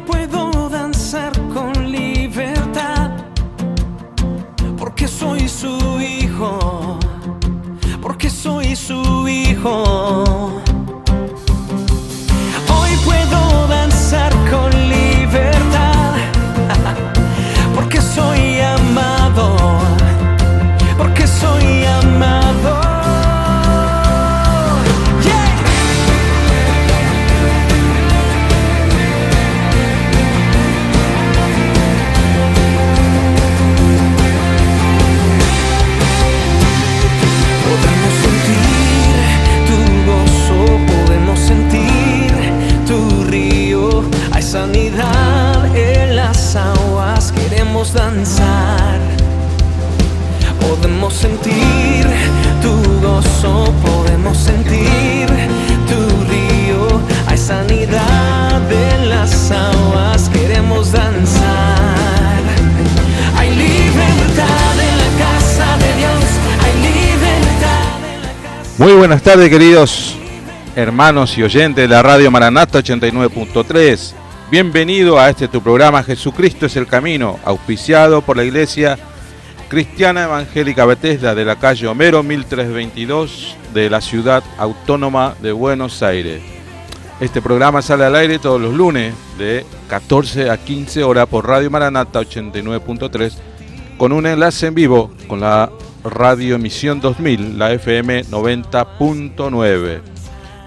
puedo danzar con libertad, porque soy su hijo, porque soy su hijo. Hoy puedo danzar con libertad, porque soy amado, porque soy amado. Sanidad en las aguas, queremos danzar. Podemos sentir tu gozo, podemos sentir tu río. Hay sanidad en las aguas, queremos danzar. Hay libertad en la casa de Dios, hay libertad en la casa. Muy buenas tardes, queridos hermanos y oyentes de la Radio Maranata 89.3. Bienvenido a este tu programa Jesucristo es el Camino, auspiciado por la Iglesia Cristiana Evangélica Bethesda de la calle Homero 1322 de la Ciudad Autónoma de Buenos Aires. Este programa sale al aire todos los lunes de 14 a 15 horas por Radio Maranata 89.3 con un enlace en vivo con la Radio Emisión 2000, la FM 90.9.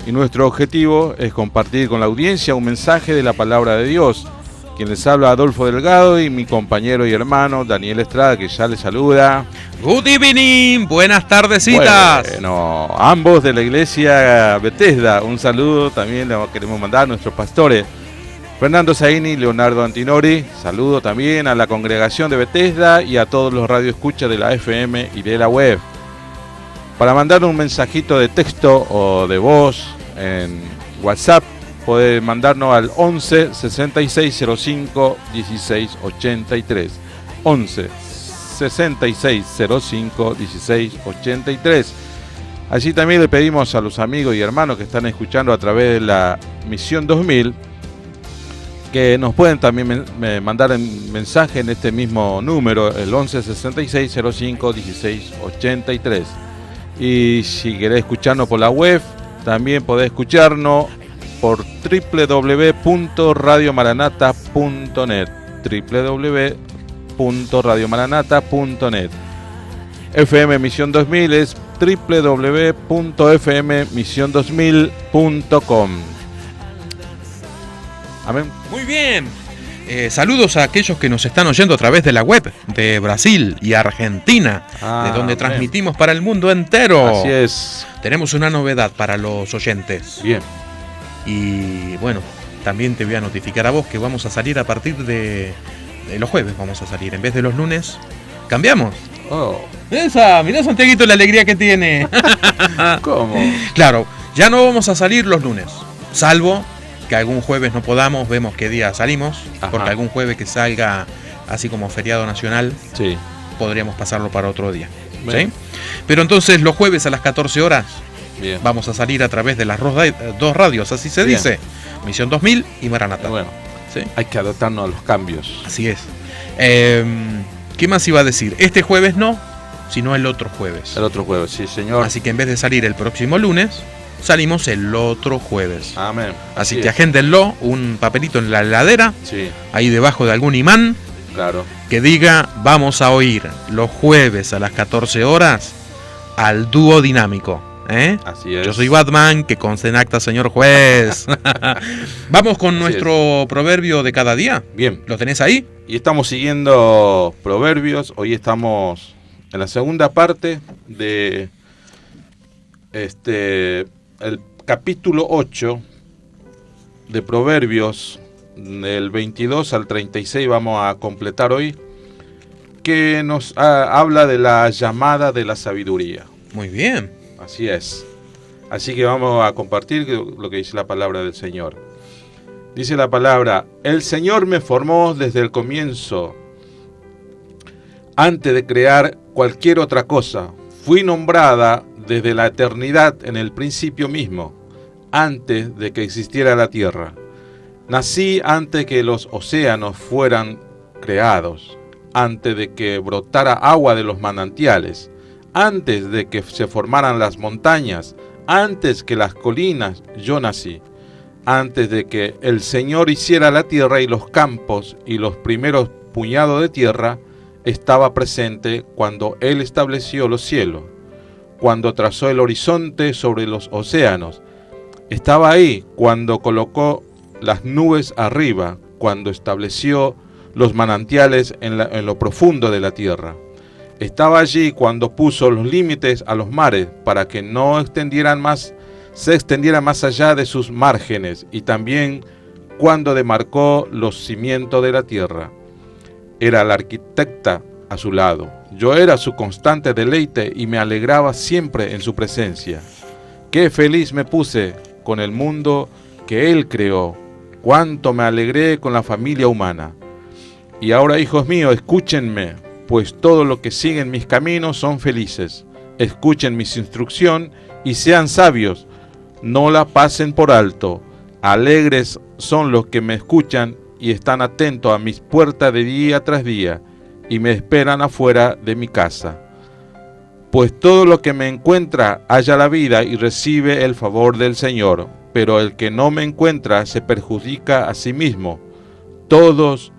Y nuestro objetivo es compartir con la audiencia un mensaje de la palabra de Dios. Quien les habla, Adolfo Delgado, y mi compañero y hermano Daniel Estrada, que ya les saluda. Good evening, buenas tardecitas. Bueno, ambos de la iglesia Bethesda. Un saludo también le queremos mandar a nuestros pastores Fernando Zaini y Leonardo Antinori. Saludo también a la congregación de Bethesda y a todos los radioescuchas de la FM y de la web. Para mandar un mensajito de texto o de voz en WhatsApp, puede mandarnos al 11 6605 1683. 11 6605 1683. Así también le pedimos a los amigos y hermanos que están escuchando a través de la Misión 2000 que nos pueden también mandar un mensaje en este mismo número, el 11 6605 1683. Y si querés escucharnos por la web, también podés escucharnos por www.radiomaranata.net. www.radiomaranata.net. FM Misión 2000 es www.fmmision2000.com. Amén. Muy bien. Saludos a aquellos que nos están oyendo a través de la web de Brasil y Argentina, de donde transmitimos para el mundo entero. Así es. Tenemos una novedad para los oyentes. Bien. Y bueno, también te voy a notificar a vos que vamos a salir a partir de los jueves. Vamos a salir en vez de los lunes. Cambiamos. Oh. Mirá Santiaguito la alegría que tiene. ¿Cómo? Claro, ya no vamos a salir los lunes, salvo que algún jueves no podamos, vemos qué día salimos. Ajá. Porque algún jueves que salga así como feriado nacional, sí, podríamos pasarlo para otro día. ¿Sí? Pero entonces los jueves a las 14 horas bien, vamos a salir a través de las dos radios, así se bien dice, Misión 2000 y Maranata. Bueno, ¿sí? Hay que adaptarnos a los cambios. Así es. ¿Qué más iba a decir? Este jueves no, sino el otro jueves. El otro jueves, sí señor. Así que en vez de salir el próximo lunes, salimos el otro jueves. Amén. Así que agéndenlo, un papelito en la heladera, sí, ahí debajo de algún imán, claro, que diga, vamos a oír los jueves a las 14 horas al dúo dinámico. Así es. Yo soy Batman, que conste en acta, señor juez. Vamos con así nuestro proverbio de cada día. Bien. ¿Lo tenés ahí? Y estamos siguiendo proverbios. Hoy estamos en la segunda parte de el capítulo 8 de Proverbios, del 22 al 36 vamos a completar hoy, que nos habla de la llamada de la sabiduría. Muy bien. Así es. Así que vamos a compartir lo que dice la palabra del Señor. Dice la palabra: el Señor me formó desde el comienzo, antes de crear cualquier otra cosa. Fui nombrada desde la eternidad, en el principio mismo, antes de que existiera la tierra. Nací antes que los océanos fueran creados, antes de que brotara agua de los manantiales, antes de que se formaran las montañas, antes que las colinas, yo nací. Antes de que el Señor hiciera la tierra y los campos y los primeros puñados de tierra, estaba presente cuando Él estableció los cielos, cuando trazó el horizonte sobre los océanos. Estaba ahí cuando colocó las nubes arriba, cuando estableció los manantiales en lo profundo de la tierra. Estaba allí cuando puso los límites a los mares para que no se extendiera más allá de sus márgenes, y también cuando demarcó los cimientos de la tierra. Era la arquitecta a su lado. Yo era su constante deleite y me alegraba siempre en su presencia. Qué feliz me puse con el mundo que Él creó. Cuánto me alegré con la familia humana. Y ahora, hijos míos, escúchenme, pues todos los que siguen mis caminos son felices. Escuchen mis instrucciones y sean sabios. No la pasen por alto. Alegres son los que me escuchan y están atentos a mis puertas de día tras día y me esperan afuera de mi casa. Pues todo lo que me encuentra halla la vida y recibe el favor del Señor, pero el que no me encuentra se perjudica a sí mismo. Todos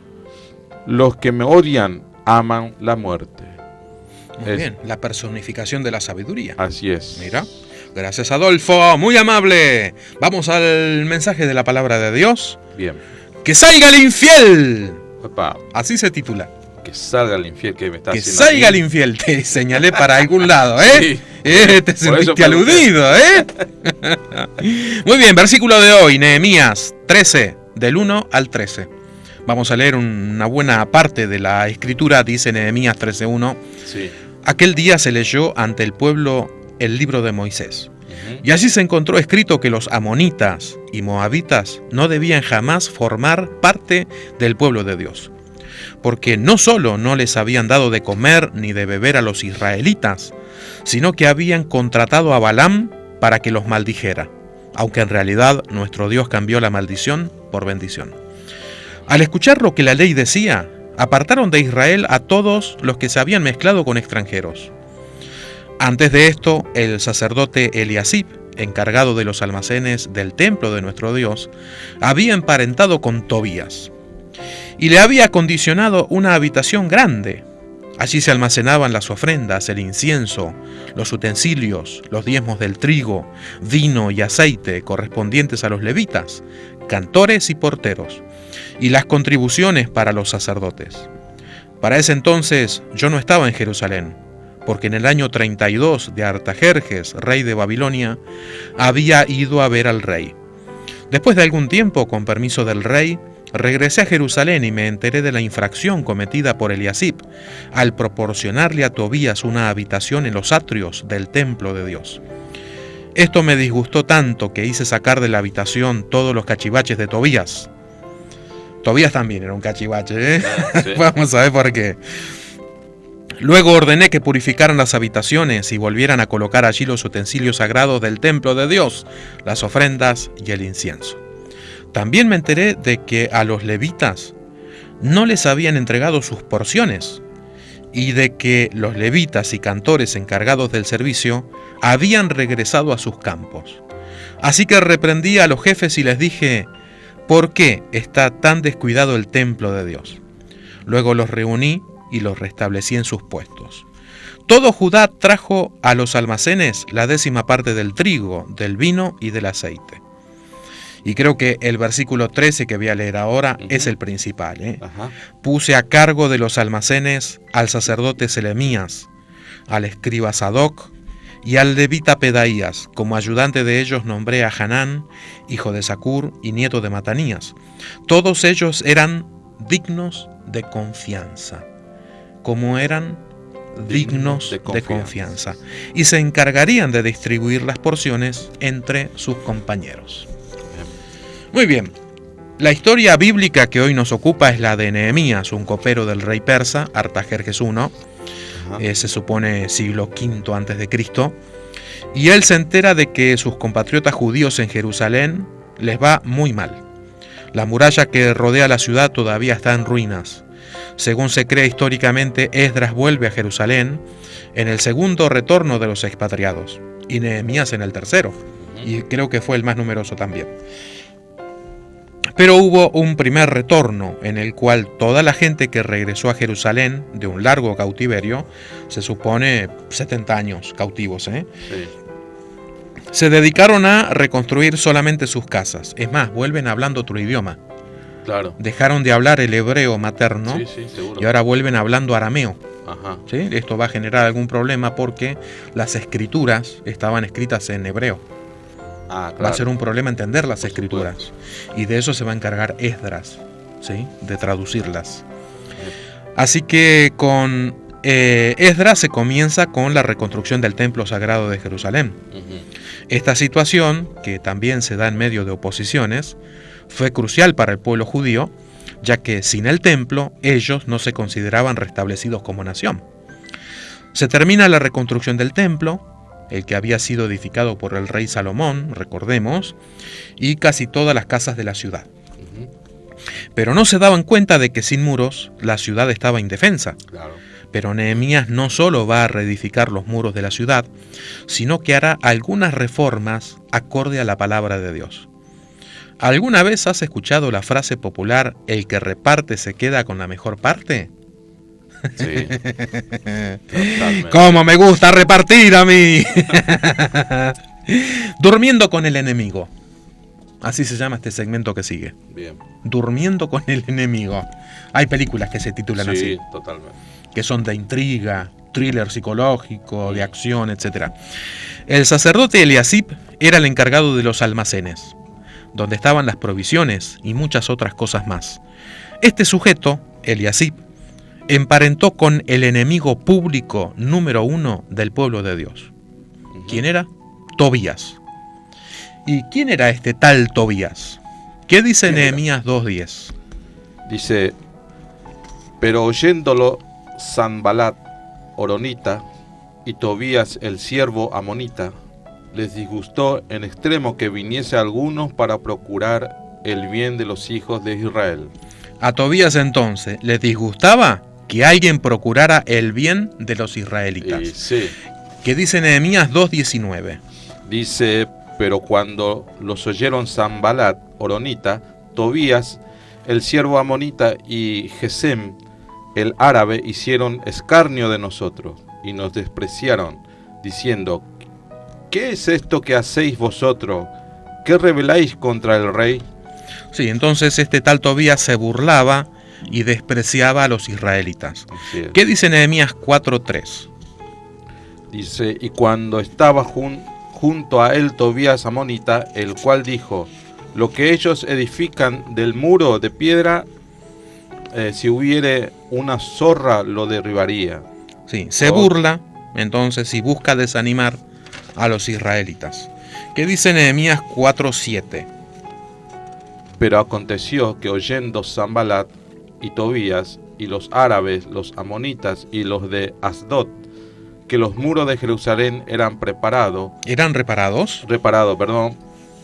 los que me odian aman la muerte. Muy bien, la personificación de la sabiduría. Así es. Mira, gracias Adolfo, muy amable. Vamos al mensaje de la palabra de Dios. Bien. ¡Que salga el infiel! Opa. Así se titula. Que salga el infiel que me está haciendo. Que salga el infiel, te señalé para algún lado, ¿eh? Sí. Te sentiste aludido, ¿eh? Muy bien, versículo de hoy, Nehemías 13, del 1 al 13. Vamos a leer una buena parte de la escritura, dice Nehemías 13:1. Sí. Aquel día se leyó ante el pueblo el libro de Moisés. Y allí se encontró escrito que los amonitas y moabitas no debían jamás formar parte del pueblo de Dios, porque no solo no les habían dado de comer ni de beber a los israelitas, sino que habían contratado a Balaam para que los maldijera, aunque en realidad nuestro Dios cambió la maldición por bendición. Al escuchar lo que la ley decía, apartaron de Israel a todos los que se habían mezclado con extranjeros. Antes de esto, el sacerdote Eliasib, encargado de los almacenes del templo de nuestro Dios, había emparentado con Tobías y le había acondicionado una habitación grande. Allí se almacenaban las ofrendas, el incienso, los utensilios, los diezmos del trigo, vino y aceite correspondientes a los levitas, cantores y porteros, y las contribuciones para los sacerdotes. Para ese entonces yo no estaba en Jerusalén, porque en el año 32 de Artajerjes, rey de Babilonia, había ido a ver al rey. Después de algún tiempo, con permiso del rey, regresé a Jerusalén y me enteré de la infracción cometida por Eliasib al proporcionarle a Tobías una habitación en los atrios del templo de Dios. Esto me disgustó tanto que hice sacar de la habitación todos los cachivaches de Tobías. Tobías también era un cachivache, ¿eh? Sí. Vamos a ver por qué. Luego ordené que purificaran las habitaciones y volvieran a colocar allí los utensilios sagrados del templo de Dios, las ofrendas y el incienso. También me enteré de que a los levitas no les habían entregado sus porciones y de que los levitas y cantores encargados del servicio habían regresado a sus campos. Así que reprendí a los jefes y les dije: ¿por qué está tan descuidado el templo de Dios? Luego los reuní y los restablecí en sus puestos. Todo Judá trajo a los almacenes la 10ª parte del trigo, del vino y del aceite. Y creo que el versículo 13 que voy a leer ahora es el principal. Puse a cargo de los almacenes al sacerdote Selemías, al escriba Sadoc y al levita Pedaías. Como ayudante de ellos nombré a Hanán, hijo de Zacur y nieto de Matanías. Todos ellos eran dignos de confianza. Como eran dignos de confianza, y se encargarían de distribuir las porciones entre sus compañeros. Muy bien, la historia bíblica que hoy nos ocupa es la de Nehemías, un copero del rey persa, Artajerjes I, se supone siglo V a.C., y él se entera de que sus compatriotas judíos en Jerusalén les va muy mal. La muralla que rodea la ciudad todavía está en ruinas. Según se cree históricamente, Esdras vuelve a Jerusalén en el segundo retorno de los expatriados y Nehemías en el tercero, y creo que fue el más numeroso también. Pero hubo un primer retorno en el cual toda la gente que regresó a Jerusalén de un largo cautiverio, se supone 70 años cautivos, Sí. se dedicaron a reconstruir solamente sus casas. Es más, vuelven hablando otro idioma. Claro. Dejaron de hablar el hebreo materno, Sí, seguro. y ahora vuelven hablando arameo. Ajá. ¿Sí? Esto va a generar algún problema porque las escrituras estaban escritas en hebreo. Ah, claro. Va a ser un problema entender las Por escrituras. supuesto. Y de eso se va a encargar Esdras, ¿sí? De traducirlas. Así que con Esdras se comienza con la reconstrucción del templo sagrado de Jerusalén. Esta situación, que también se da en medio de oposiciones, fue crucial para el pueblo judío, ya que sin el templo ellos no se consideraban restablecidos como nación. Se termina la reconstrucción del templo, el que había sido edificado por el rey Salomón, recordemos, y casi todas las casas de la ciudad. Pero no se daban cuenta de que sin muros la ciudad estaba indefensa. Claro. Pero Nehemías no solo va a reedificar los muros de la ciudad, sino que hará algunas reformas acorde a la palabra de Dios. ¿Alguna vez has escuchado la frase popular, el que reparte se queda con la mejor parte? Sí. Totalmente. ¡Cómo me gusta repartir a mí! Durmiendo con el enemigo. Así se llama este segmento que sigue. Bien. Durmiendo con el enemigo. Hay películas que se titulan así. Sí, totalmente. Que son de intriga, thriller psicológico, de acción, etc. El sacerdote Eliasib era el encargado de los almacenes, donde estaban las provisiones y muchas otras cosas más. Este sujeto, Eliasib, emparentó con el enemigo público número 1 del pueblo de Dios. ¿Quién era? Tobías. ¿Y quién era este tal Tobías? ¿Qué dice Nehemías 2:10? Dice, pero oyéndolo Sanbalat, Horonita, y Tobías el siervo amonita, les disgustó en extremo que viniese algunos para procurar el bien de los hijos de Israel. A Tobías entonces les disgustaba que alguien procurara el bien de los israelitas. Sí. ¿Qué dice Nehemías 2:19? Dice, pero cuando los oyeron Sanbalat, Horonita, Tobías el siervo amonita y Gesem el árabe hicieron escarnio de nosotros y nos despreciaron, diciendo, ¿qué es esto que hacéis vosotros? ¿Qué rebeláis contra el rey? Sí, entonces este tal Tobías se burlaba y despreciaba a los israelitas. ¿Qué dice Nehemías 4:3? Dice, y cuando estaba junto a él Tobías amonita, el cual dijo, lo que ellos edifican del muro de piedra, si hubiere una zorra lo derribaría. Sí, se burla entonces y busca desanimar a los israelitas. ¿Qué dice Nehemías 4:7? Pero aconteció que oyendo Sanbalat y Tobías y los árabes, los amonitas y los de Asdod, que los muros de Jerusalén eran preparados. ¿Eran reparados?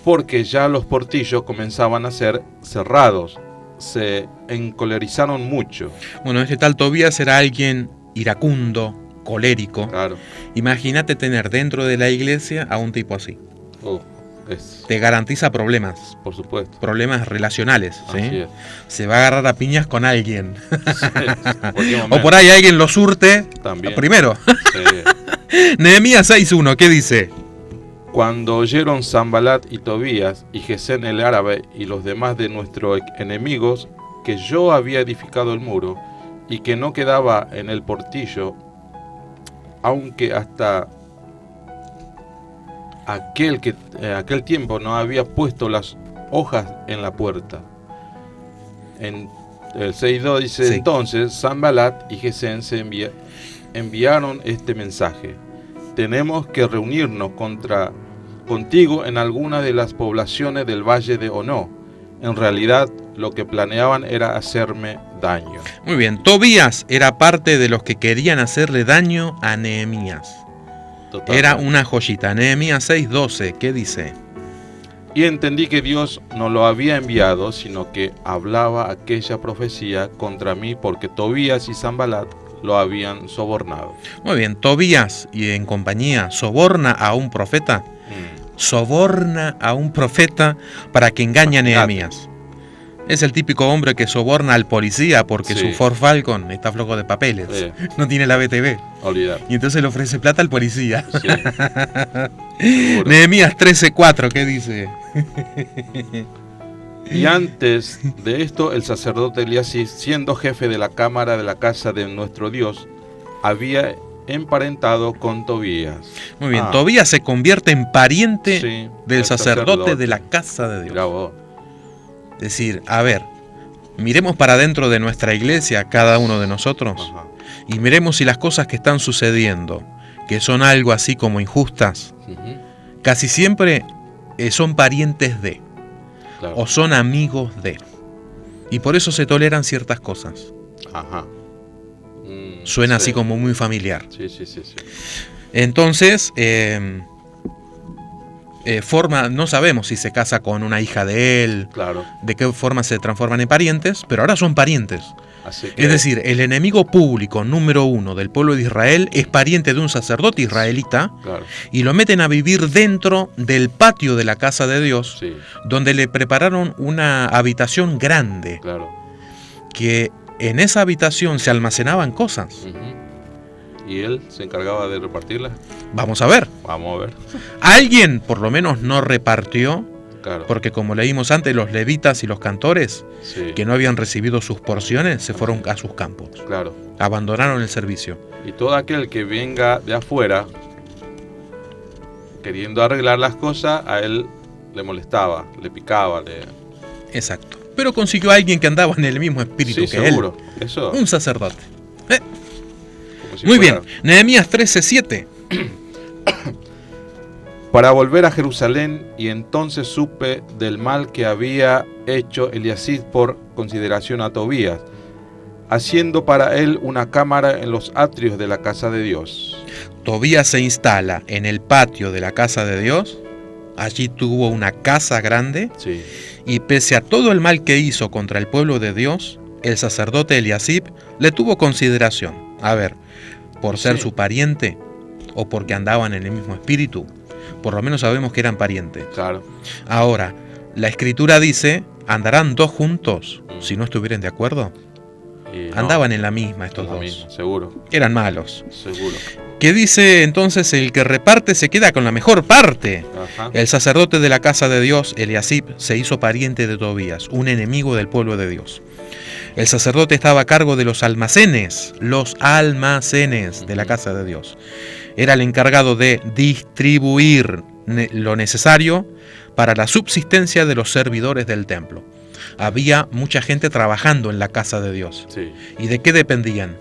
Porque ya los portillos comenzaban a ser cerrados. Se encolerizaron mucho. Bueno, este tal Tobías era alguien iracundo, colérico. Claro. Imagínate tener dentro de la iglesia a un tipo así. Te garantiza problemas. Por supuesto. Problemas relacionales. ¿sí? Así es. Se va a agarrar a piñas con alguien. Sí, o por ahí alguien lo surte también. Primero. Sí. Nehemías 6:1, ¿qué dice? Cuando oyeron Sanbalat y Tobías y Gesem el árabe y los demás de nuestros enemigos que yo había edificado el muro y que no quedaba en el portillo, aunque hasta aquel tiempo no había puesto las hojas en la puerta. En el 6:2 dice, sí. Entonces Sanbalat y Gesem se enviaron este mensaje: tenemos que reunirnos contigo en alguna de las poblaciones del valle de Ono. En realidad, lo que planeaban era hacerme daño. Muy bien, Tobías era parte de los que querían hacerle daño a Nehemías. Totalmente. Era una joyita. Nehemías 6:12, ¿qué dice? Y entendí que Dios no lo había enviado, sino que hablaba aquella profecía contra mí, porque Tobías y Sanbalat lo habían sobornado. Muy bien, Tobías y en compañía soborna a un profeta. Soborna a un profeta para que engañe a Nehemías. Es el típico hombre que soborna al policía porque su Ford Falcon está flojo de papeles. No tiene la BTV. Olvidar. Y entonces le ofrece plata al policía. Sí. Nehemías 13:4, ¿qué dice? Y antes de esto, el sacerdote Eliasib, siendo jefe de la cámara de la casa de nuestro Dios, había emparentado con Tobías. Muy bien, Tobías se convierte en pariente del sacerdote de la casa de Dios. Bravo. Es decir, a ver, miremos para adentro de nuestra iglesia, cada uno de nosotros, y miremos si las cosas que están sucediendo, que son algo así como injustas, casi siempre son parientes de, o son amigos de, y por eso se toleran ciertas cosas. Suena así como muy familiar. Sí. Entonces, no sabemos si se casa con una hija de él, de qué forma se transforman en parientes, pero ahora son parientes. Es decir, el enemigo público número 1 del pueblo de Israel es pariente de un sacerdote israelita, y lo meten a vivir dentro del patio de la casa de Dios, donde le prepararon una habitación grande, que en esa habitación se almacenaban cosas. ¿Y él se encargaba de repartirlas? Vamos a ver. Alguien por lo menos no repartió, porque como leímos antes, los levitas y los cantores que no habían recibido sus porciones se fueron a sus campos. Abandonaron el servicio. Y todo aquel que venga de afuera queriendo arreglar las cosas, a él le molestaba, le picaba. Exacto. Pero consiguió a alguien que andaba en el mismo espíritu que seguro. él. Eso. Un sacerdote. Muy bien, Nehemías 13:7. Para volver a Jerusalén, y entonces supe del mal que había hecho Eliasib por consideración a Tobías, haciendo para él una cámara en los atrios de la casa de Dios. Tobías se instala en el patio de la casa de Dios. Allí tuvo una casa grande, y pese a todo el mal que hizo contra el pueblo de Dios, el sacerdote Eliasib le tuvo consideración. A ver, por ser su pariente o porque andaban en el mismo espíritu. Por lo menos sabemos que eran parientes. Ahora, la escritura dice, ¿andarán dos juntos si no estuvieran de acuerdo? Andaban en la misma estos dos. Seguro. Eran malos. Seguro. ¿Qué dice entonces? El que reparte se queda con la mejor parte. El sacerdote de la casa de Dios, Eliasib, se hizo pariente de Tobías, un enemigo del pueblo de Dios. El sacerdote estaba a cargo de los almacenes de la casa de Dios. Era el encargado de distribuir lo necesario para la subsistencia de los servidores del templo. Había mucha gente trabajando en la casa de Dios. ¿Y de qué dependían?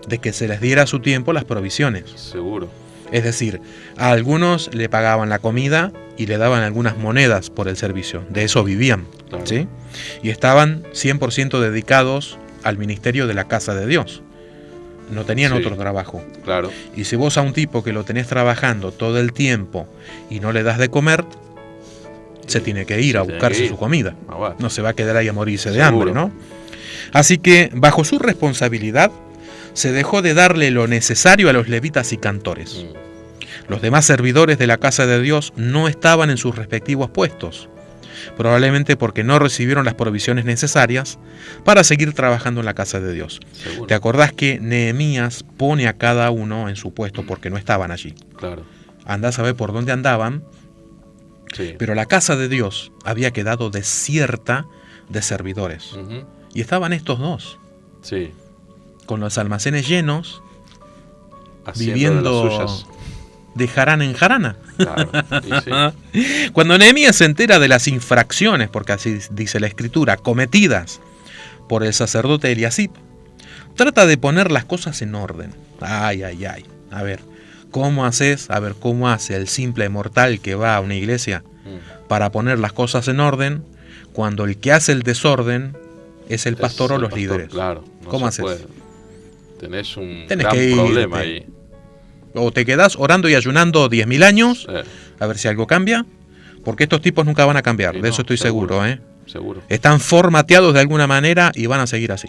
De que se les diera a su tiempo las provisiones. Seguro. Es decir, a algunos le pagaban la comida y le daban algunas monedas por el servicio. De eso vivían. ¿Sí? Y estaban 100% dedicados al ministerio de la casa de Dios. No tenían otro trabajo. Y si vos a un tipo que lo tenés trabajando todo el tiempo y no le das de comer, se tiene que ir a buscarse su comida. No se va a quedar ahí a morirse de hambre, ¿no? Así que, bajo su responsabilidad, se dejó de darle lo necesario a los levitas y cantores. Los demás servidores de la casa de Dios no estaban en sus respectivos puestos, probablemente porque no recibieron las provisiones necesarias para seguir trabajando en la casa de Dios. Seguro. ¿Te acordás que Nehemías pone a cada uno en su puesto porque no estaban allí? Andá a saber por dónde andaban, pero la casa de Dios había quedado desierta de servidores. Y estaban estos dos, con los almacenes llenos, viviendo de jarana en jarana. Cuando Nehemías se entera de las infracciones, porque así dice la escritura, cometidas por el sacerdote Eliasib, trata de poner las cosas en orden. A ver, ¿cómo haces? A ver, ¿cómo hace el simple mortal que va a una iglesia para poner las cosas en orden cuando el que hace el desorden es el pastor o los líderes? ¿Cómo haces? Tenés un gran problema ahí. O te quedás orando y ayunando 10.000 años, a ver si algo cambia, Porque estos tipos nunca van a cambiar, de eso estoy seguro. Seguro. Están formateados de alguna manera y van a seguir así.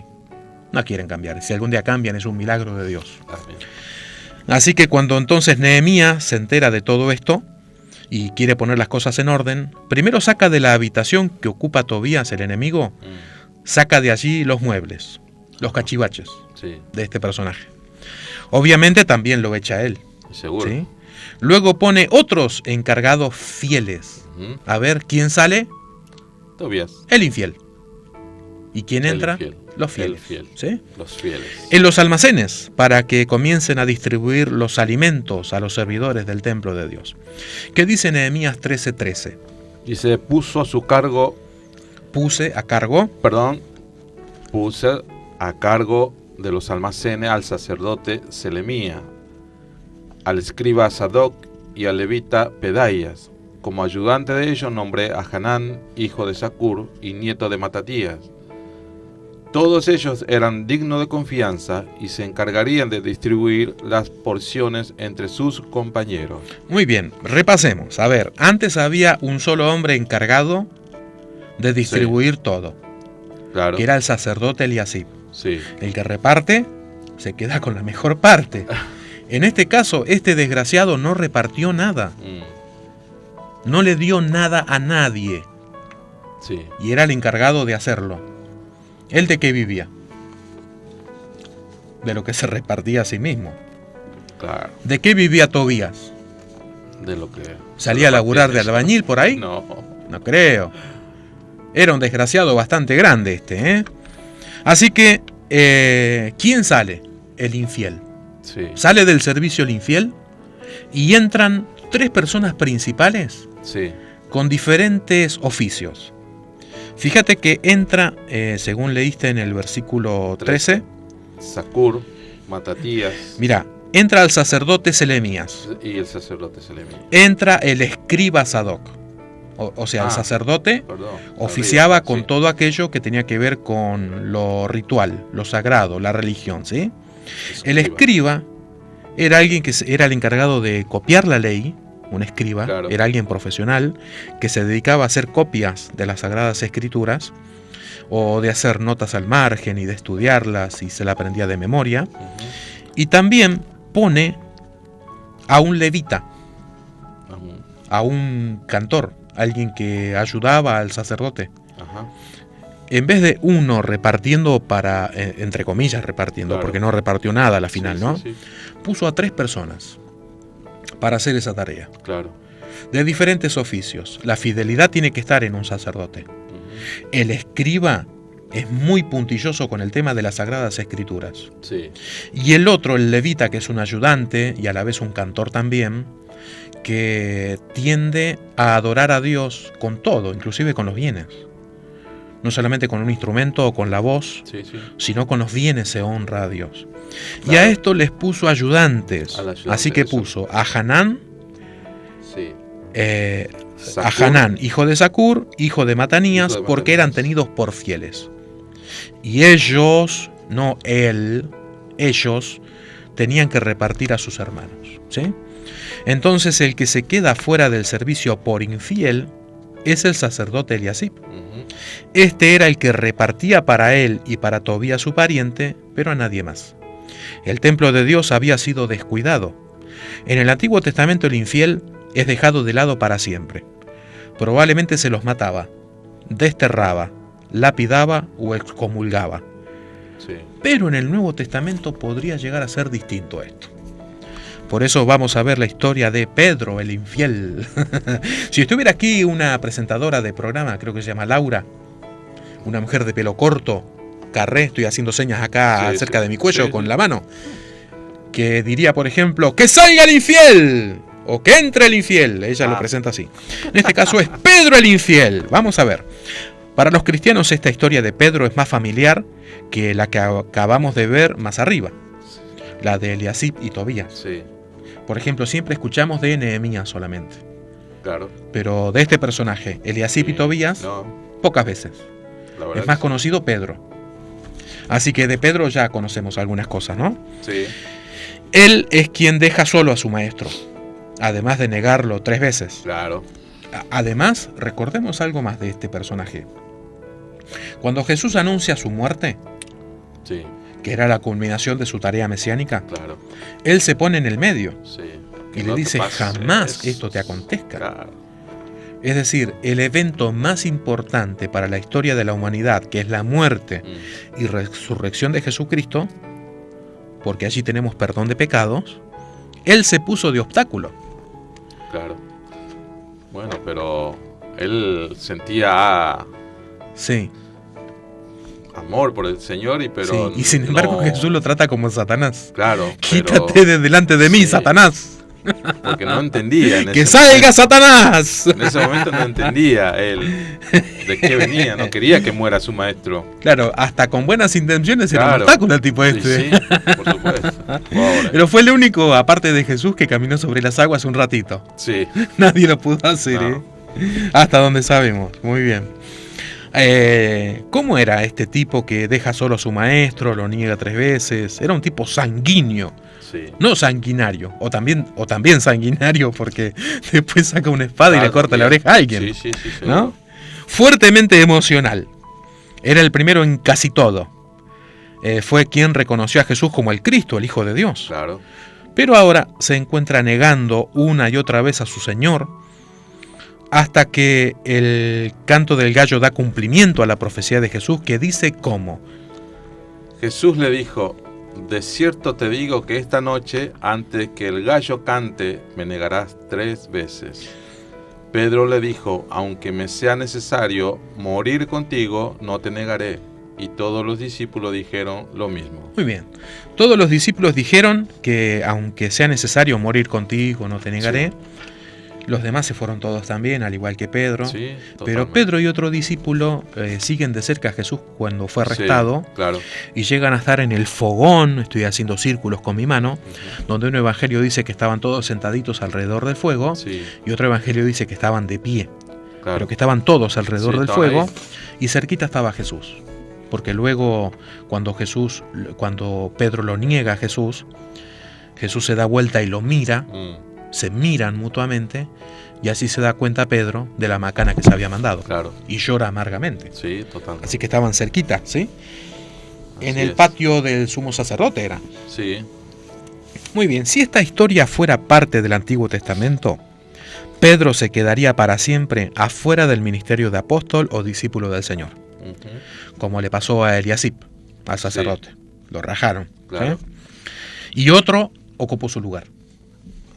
No quieren cambiar. Si algún día cambian es un milagro de Dios. Amén. Así que cuando entonces Nehemías se entera de todo esto y quiere poner las cosas en orden, primero saca de la habitación que ocupa Tobías, el enemigo, saca de allí los muebles, los cachivaches de este personaje. Obviamente también lo echa él. Seguro. ¿Sí? Luego pone otros encargados fieles. A ver, ¿quién sale? Tobías. El infiel. ¿Y quién El entra? infiel. Los fieles. ¿Sí? Los fieles. En los almacenes, para que comiencen a distribuir los alimentos a los servidores del templo de Dios. ¿Qué dice Nehemías 13:13? Dice, puse a cargo de los almacenes al sacerdote Selemía, al escriba Sadoc y al levita Pedaías. Como ayudante de ellos nombré a Hanán, hijo de Zacur y nieto de Matatías. Todos ellos eran dignos de confianza y se encargarían de distribuir las porciones entre sus compañeros. Muy bien, repasemos. A ver, antes había un solo hombre encargado de distribuir todo. Claro. Que era el sacerdote Eliasib. Sí. El que reparte se queda con la mejor parte. En este caso, este desgraciado no repartió nada. No le dio nada a nadie. Sí. Y era el encargado de hacerlo. ¿Él de qué vivía? De lo que se repartía a sí mismo. Claro. ¿De qué vivía Tobías? De lo que... ¿Salía a laburar de albañil por ahí? No. No creo. Era un desgraciado bastante grande este, Así que, ¿quién sale? El infiel. Sí. Sale del servicio el infiel y entran 3 personas principales con diferentes oficios. Fíjate que entra, según leíste en el versículo 13, Zacur, Matatías. Mira, entra el sacerdote Selemías. Y el sacerdote Selemías. Entra el escriba Sadoc. O sea, el sacerdote oficiaba con todo aquello que tenía que ver con lo ritual, lo sagrado, la religión, ¿sí? El escriba era alguien que era el encargado de copiar la ley. Un escriba, era alguien profesional que se dedicaba a hacer copias de las Sagradas Escrituras o de hacer notas al margen y de estudiarlas y se la aprendía de memoria. Y también pone a un levita, a un cantor, alguien que ayudaba al sacerdote. En vez de uno repartiendo para, entre comillas repartiendo, porque no repartió nada a la final, ¿no? Puso a 3 personas para hacer esa tarea. De diferentes oficios. La fidelidad tiene que estar en un sacerdote. El escriba es muy puntilloso con el tema de las Sagradas Escrituras. Y el otro, el levita, que es un ayudante y a la vez un cantor también, que tiende a adorar a Dios con todo, inclusive con los bienes. No solamente con un instrumento o con la voz, sino con los bienes se honra a Dios. Y a esto les puso ayudantes. Así que puso a Hanán, a Hanán, hijo de Zacur, hijo de Matanías, porque eran tenidos por fieles. Y ellos, no él, ellos tenían que repartir a sus hermanos. ¿Sí? Entonces el que se queda fuera del servicio por infiel es el sacerdote Eliasib. Este era el que repartía para él y para Tobías su pariente, pero a nadie más. El templo de Dios había sido descuidado. En el Antiguo Testamento el infiel es dejado de lado para siempre. Probablemente se los mataba, desterraba, lapidaba o excomulgaba. Pero en el Nuevo Testamento podría llegar a ser distinto esto. Por eso vamos a ver la historia de Pedro el infiel. Si estuviera aquí una presentadora de programa, creo que se llama Laura, una mujer de pelo corto, carré, estoy haciendo señas acá cerca de mi cuello con la mano, que diría, por ejemplo, ¡que salga el infiel! O ¡que entre el infiel! Ella lo presenta así. En este caso es Pedro el infiel. Vamos a ver. Para los cristianos esta historia de Pedro es más familiar que la que acabamos de ver más arriba, la de Eliasib y Tobías. Por ejemplo, siempre escuchamos de Nehemías solamente. Pero de este personaje, Eliasib y Tobías, pocas veces. Es más conocido Pedro. Así que de Pedro ya conocemos algunas cosas, ¿no? Él es quien deja solo a su maestro, además de negarlo 3 veces. Además, recordemos algo más de este personaje. Cuando Jesús anuncia su muerte, sí, que era la culminación de su tarea mesiánica, claro, él se pone en el medio, sí, y le dice, jamás esto te acontezca. Claro. Es decir, el evento más importante para la historia de la humanidad, que es la muerte y resurrección de Jesucristo, porque allí tenemos perdón de pecados, él se puso de obstáculo. Claro. Bueno, pero él sentía sí, amor por el Señor, pero sí, y sin embargo Jesús lo trata como Satanás. Claro. Quítate de delante de mí, sí, Satanás. Porque no entendía. ¡Que salga Satanás! En ese momento no entendía él de qué venía, no quería que muera su maestro. Claro, hasta con buenas intenciones era un obstáculo el tipo este. Sí, por supuesto. Pobre. Pero fue el único, aparte de Jesús, que caminó sobre las aguas un ratito. Sí. Nadie lo pudo hacer, no. Hasta donde sabemos. Muy bien. ¿Cómo era este tipo que deja solo a su maestro, lo niega 3 veces? Era un tipo sanguíneo. Sí. No sanguinario, o también sanguinario, porque después saca una espada y le corta la oreja a alguien. Sí, ¿no? Fuertemente emocional. Era el primero en casi todo. Fue quien reconoció a Jesús como el Cristo, el Hijo de Dios. Claro. Pero ahora se encuentra negando una y otra vez a su Señor, hasta que el canto del gallo da cumplimiento a la profecía de Jesús, que dice cómo. Jesús le dijo: de cierto te digo que esta noche, antes que el gallo cante, me negarás 3 veces. Pedro le dijo: aunque me sea necesario morir contigo, no te negaré. Y todos los discípulos dijeron lo mismo. Muy bien. Todos los discípulos dijeron que aunque sea necesario morir contigo, no te negaré. Sí. Los demás se fueron todos también, al igual que Pedro. Sí, pero Pedro y otro discípulo siguen de cerca a Jesús cuando fue arrestado. Sí, claro. Y llegan a estar en el fogón, estoy haciendo círculos con mi mano, donde un evangelio dice que estaban todos sentaditos alrededor del fuego, sí, y otro evangelio dice que estaban de pie, claro, pero que estaban todos alrededor del fuego, ahí, y cerquita estaba Jesús. Porque luego, cuando Pedro lo niega a Jesús, Jesús se da vuelta y lo mira, se miran mutuamente, y así se da cuenta Pedro de la macana que se había mandado. Claro. Y llora amargamente. Sí, totalmente. Así que estaban cerquita, ¿sí? En el patio del sumo sacerdote era. Sí. Muy bien, si esta historia fuera parte del Antiguo Testamento, Pedro se quedaría para siempre afuera del ministerio de apóstol o discípulo del Señor. Como le pasó a Eliasib, al sacerdote. Sí. Lo rajaron. Claro. Y otro ocupó su lugar.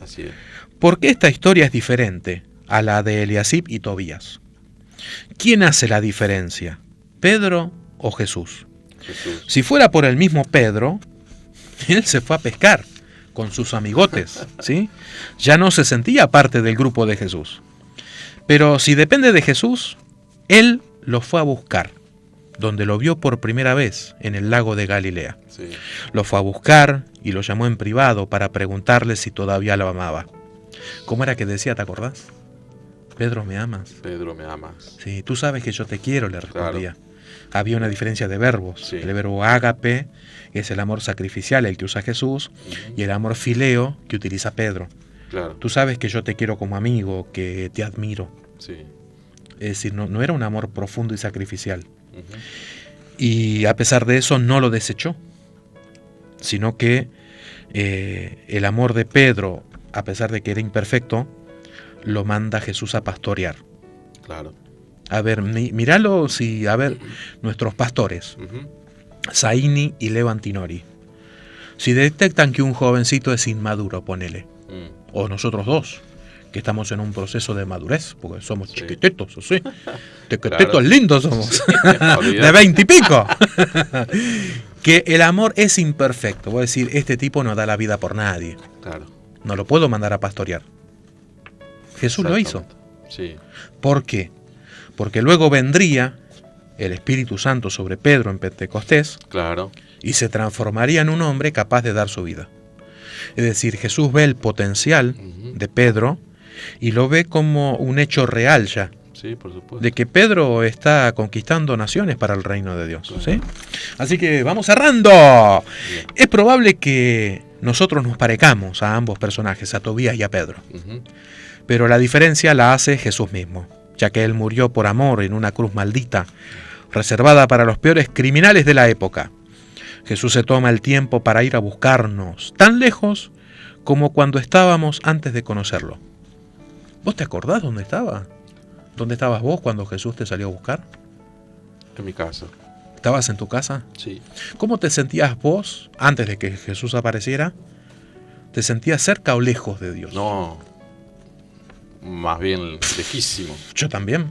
Así es. ¿Por qué esta historia es diferente a la de Eliasib y Tobías? ¿Quién hace la diferencia? ¿Pedro o Jesús? Jesús. Si fuera por el mismo Pedro, él se fue a pescar con sus amigotes, ¿sí? Ya no se sentía parte del grupo de Jesús. Pero si depende de Jesús, él lo fue a buscar, donde lo vio por primera vez en el lago de Galilea. Sí. Lo fue a buscar y lo llamó en privado para preguntarle si todavía lo amaba. ¿Cómo era que decía, te acordás? Pedro, ¿me amas? Pedro, ¿me amas? Sí, tú sabes que yo te quiero, le respondía. Claro. Había una diferencia de verbos. Sí. El verbo ágape es el amor sacrificial, el que usa Jesús, y el amor fileo que utiliza Pedro. Claro. Tú sabes que yo te quiero como amigo, que te admiro. Sí. Es decir, no era un amor profundo y sacrificial. Y a pesar de eso no lo desechó, sino que el amor de Pedro, a pesar de que era imperfecto, lo manda Jesús a pastorear. Claro. A ver, míralo, nuestros pastores, Zaini y Leo Antinori, si detectan que un jovencito es inmaduro, ponele, o nosotros dos, que estamos en un proceso de madurez, porque somos chiquititos, ¿sí? Chiquititos, claro, lindos somos, sí, de 20 y pico. Que el amor es imperfecto, voy a decir, este tipo no da la vida por nadie. Claro. No lo puedo mandar a pastorear. Jesús lo hizo. Sí. ¿Por qué? Porque luego vendría el Espíritu Santo sobre Pedro en Pentecostés, claro, y se transformaría en un hombre capaz de dar su vida. Es decir, Jesús ve el potencial de Pedro y lo ve como un hecho real ya. Sí, por supuesto. De que Pedro está conquistando naciones para el reino de Dios. Claro. ¿Sí? Así que vamos cerrando. Bien. Es probable que nosotros nos parezcamos a ambos personajes, a Tobías y a Pedro. Pero la diferencia la hace Jesús mismo, ya que Él murió por amor en una cruz maldita, reservada para los peores criminales de la época. Jesús se toma el tiempo para ir a buscarnos, tan lejos como cuando estábamos antes de conocerlo. ¿Vos te acordás dónde estaba? ¿Dónde estabas vos cuando Jesús te salió a buscar? En mi casa. ¿Estabas en tu casa? Sí. ¿Cómo te sentías vos antes de que Jesús apareciera? ¿Te sentías cerca o lejos de Dios? No, más bien lejísimo. Yo también.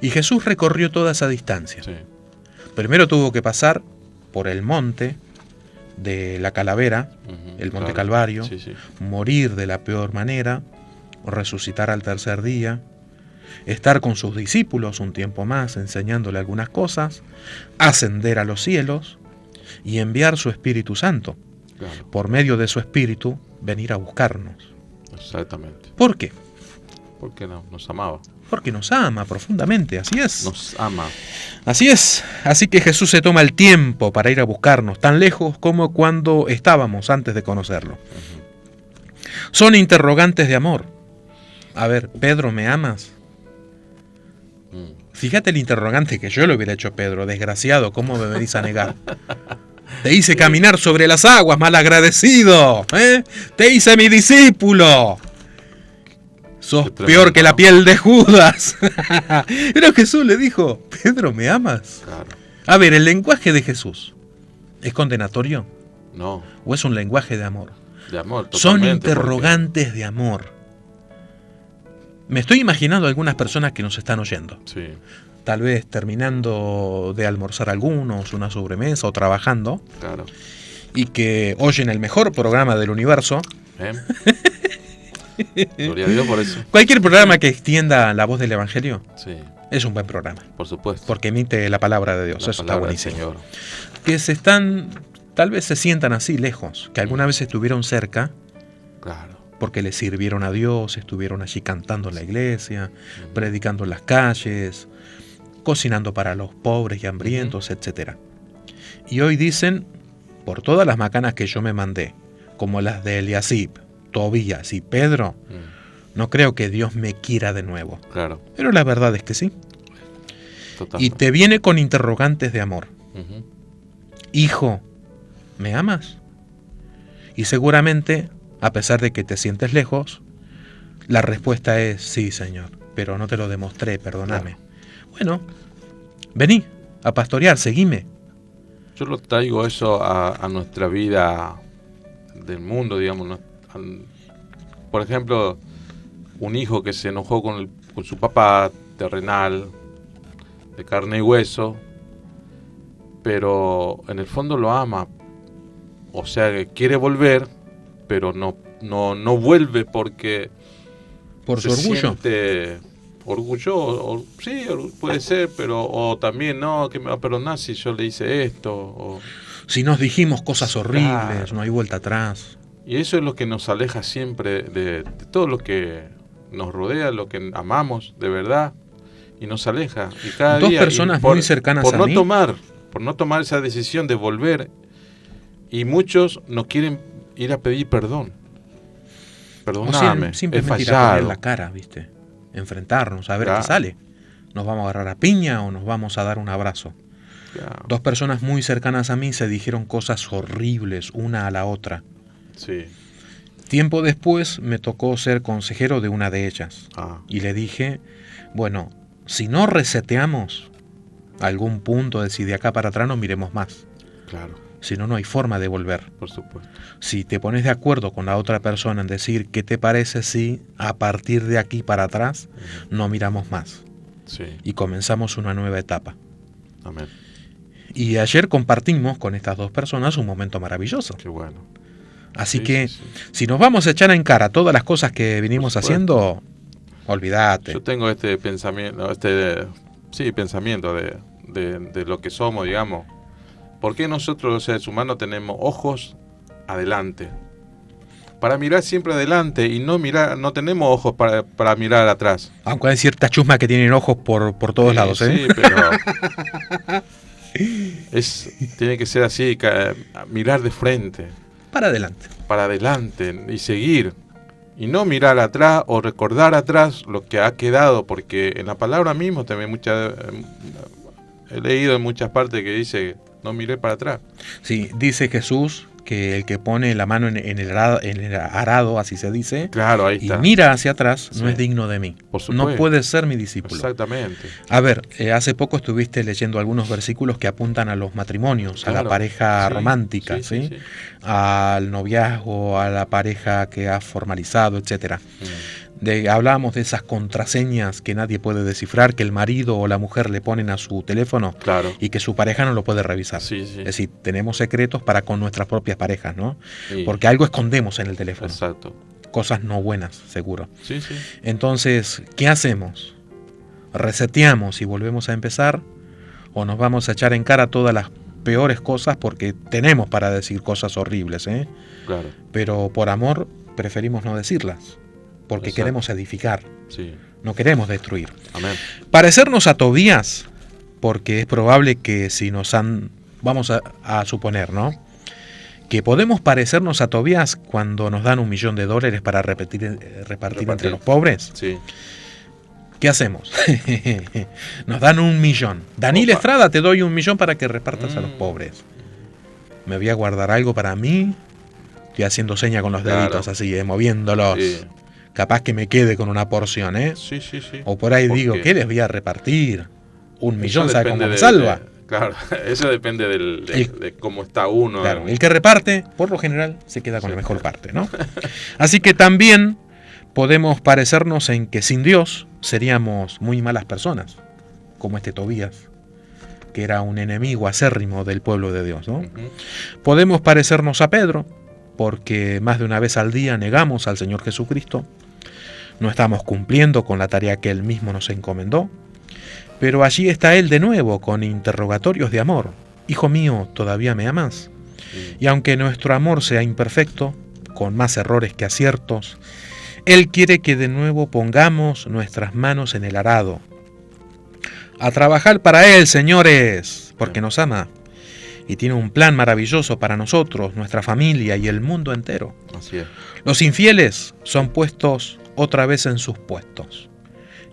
Y Jesús recorrió toda esa distancia. Sí. Primero tuvo que pasar por el monte de la Calavera, el monte Calvario, morir de la peor manera, resucitar al tercer día, estar con sus discípulos un tiempo más enseñándole algunas cosas, ascender a los cielos y enviar su Espíritu Santo. Claro. Por medio de su Espíritu venir a buscarnos. Exactamente. ¿Por qué? Porque nos amaba. Porque nos ama profundamente, así es. Nos ama. Así es. Así que Jesús se toma el tiempo para ir a buscarnos, tan lejos como cuando estábamos antes de conocerlo. Son interrogantes de amor. A ver, Pedro, ¿me amas? Fíjate el interrogante que yo le hubiera hecho a Pedro. Desgraciado, ¿cómo me venís a negar? Te hice caminar sobre las aguas, malagradecido. Te hice mi discípulo. Sos peor que la piel de Judas. Pero Jesús le dijo, Pedro, ¿me amas? Claro. A ver, ¿el lenguaje de Jesús es condenatorio? No. ¿O es un lenguaje de amor? De amor, totalmente. Son interrogantes de amor. Me estoy imaginando algunas personas que nos están oyendo. Sí. Tal vez terminando de almorzar algunos, una sobremesa o trabajando. Claro. Y que oyen el mejor programa del universo. Gloria a Dios por eso. Cualquier programa que extienda la voz del Evangelio es un buen programa. Por supuesto. Porque emite la palabra de Dios. La eso está buenísimo. Señor. Que tal vez se sientan así lejos, que alguna vez estuvieron cerca. Claro. Porque le sirvieron a Dios, estuvieron allí cantando en la iglesia, predicando en las calles, cocinando para los pobres y hambrientos, etc. Y hoy dicen, por todas las macanas que yo me mandé, como las de Eliasib, Tobías y Pedro, no creo que Dios me quiera de nuevo. Claro. Pero la verdad es que sí. Totalmente. Y te viene con interrogantes de amor. Hijo, ¿me amas? Y seguramente, a pesar de que te sientes lejos, la respuesta es sí, Señor, pero no te lo demostré, perdóname. Claro. Bueno, vení a pastorear, seguime. Yo lo traigo eso a nuestra vida del mundo, digamos. Por ejemplo, un hijo que se enojó con su papá terrenal, de carne y hueso, pero en el fondo lo ama. O sea, que quiere volver, pero no vuelve porque por su orgullo. Siente orgullo, sí, puede ser, pero o también no, que me va a perdonar si yo le hice esto. Si nos dijimos cosas horribles, no hay vuelta atrás. Y eso es lo que nos aleja siempre de todo lo que nos rodea, lo que amamos de verdad, y nos aleja. Y cada Dos día, personas muy cercanas por a no mí. Por no tomar esa decisión de volver, y muchos no quieren ir a pedir perdón. Perdóname, simplemente ir a poner la cara, ¿viste? Enfrentarnos, a ver qué sale. ¿Nos vamos a agarrar a piña o nos vamos a dar un abrazo? Claro. Dos personas muy cercanas a mí se dijeron cosas horribles una a la otra. Sí. Tiempo después me tocó ser consejero de una de ellas. Y le dije, bueno, si no reseteamos algún punto de si de acá para atrás no miremos más. Claro. Si no, no hay forma de volver. Por supuesto. Si te pones de acuerdo con la otra persona en decir qué te parece si a partir de aquí para atrás no miramos más. Sí. Y comenzamos una nueva etapa. Amén. Y ayer compartimos con estas dos personas un momento maravilloso. Qué bueno. Así que si nos vamos a echar en cara todas las cosas que venimos haciendo, olvídate. Yo tengo este pensamiento, pensamiento de lo que somos, digamos. ¿Por qué nosotros los seres humanos tenemos ojos adelante? Para mirar siempre adelante y no tenemos ojos para mirar atrás. Aunque hay ciertas chusmas que tienen ojos por todos lados, ¿eh? Sí, pero tiene que ser así, mirar de frente. Para adelante. Para adelante y seguir. Y no mirar atrás o recordar atrás lo que ha quedado, porque en la palabra mismo también he leído en muchas partes que dice, no miré para atrás. Sí, dice Jesús que el que pone la mano en el arado, así se dice, claro, ahí está, y mira hacia atrás, sí, no es digno de mí. Por supuesto. No puede ser mi discípulo. Exactamente. A ver, hace poco estuviste leyendo algunos versículos que apuntan a los matrimonios, claro, a la pareja sí, romántica, sí, ¿sí? Sí. Al noviazgo, a la pareja que ha formalizado, etcétera. Hablábamos de esas contraseñas que nadie puede descifrar, que el marido o la mujer le ponen a su teléfono, claro, y que su pareja no lo puede revisar. Sí, sí. Es decir, tenemos secretos para con nuestras propias parejas, ¿no? Sí. Porque algo escondemos en el teléfono. Exacto. Cosas no buenas, seguro. Sí, sí. Entonces, ¿qué hacemos? ¿Reseteamos y volvemos a empezar? ¿O nos vamos a echar en cara todas las peores cosas? Porque tenemos para decir cosas horribles, ¿eh? Claro. Pero por amor preferimos no decirlas. Porque Exacto. queremos edificar, Sí. no queremos destruir. Amén. Parecernos a Tobías, porque es probable que si vamos a suponer, ¿no? Que podemos parecernos a Tobías cuando nos dan $1.000.000 para repartir entre los pobres. Sí. ¿Qué hacemos? Nos dan 1.000.000. Daniel Estrada, te doy 1.000.000 para que repartas a los pobres. Me voy a guardar algo para mí. Estoy haciendo seña con los deditos, claro, así, moviéndolos. Sí. Capaz que me quede con una porción, ¿eh? Sí, sí, sí. O por ahí digo, qué? ¿qué les voy a repartir? 1.000.000, ¿sabe cómo me de- salva? Claro, eso depende de cómo está uno. Claro, el que reparte, por lo general, se queda con la mejor parte, ¿no? Así que también podemos parecernos en que sin Dios seríamos muy malas personas, como este Tobías, que era un enemigo acérrimo del pueblo de Dios, ¿no? Podemos parecernos a Pedro, porque más de una vez al día negamos al Señor Jesucristo, no estamos cumpliendo con la tarea que Él mismo nos encomendó, pero allí está Él de nuevo con interrogatorios de amor. Hijo mío, ¿todavía me amas? Y aunque nuestro amor sea imperfecto, con más errores que aciertos, Él quiere que de nuevo pongamos nuestras manos en el arado. A trabajar para Él, señores, porque nos ama. Y tiene un plan maravilloso para nosotros, nuestra familia y el mundo entero. Así es. Los infieles son puestos otra vez en sus puestos.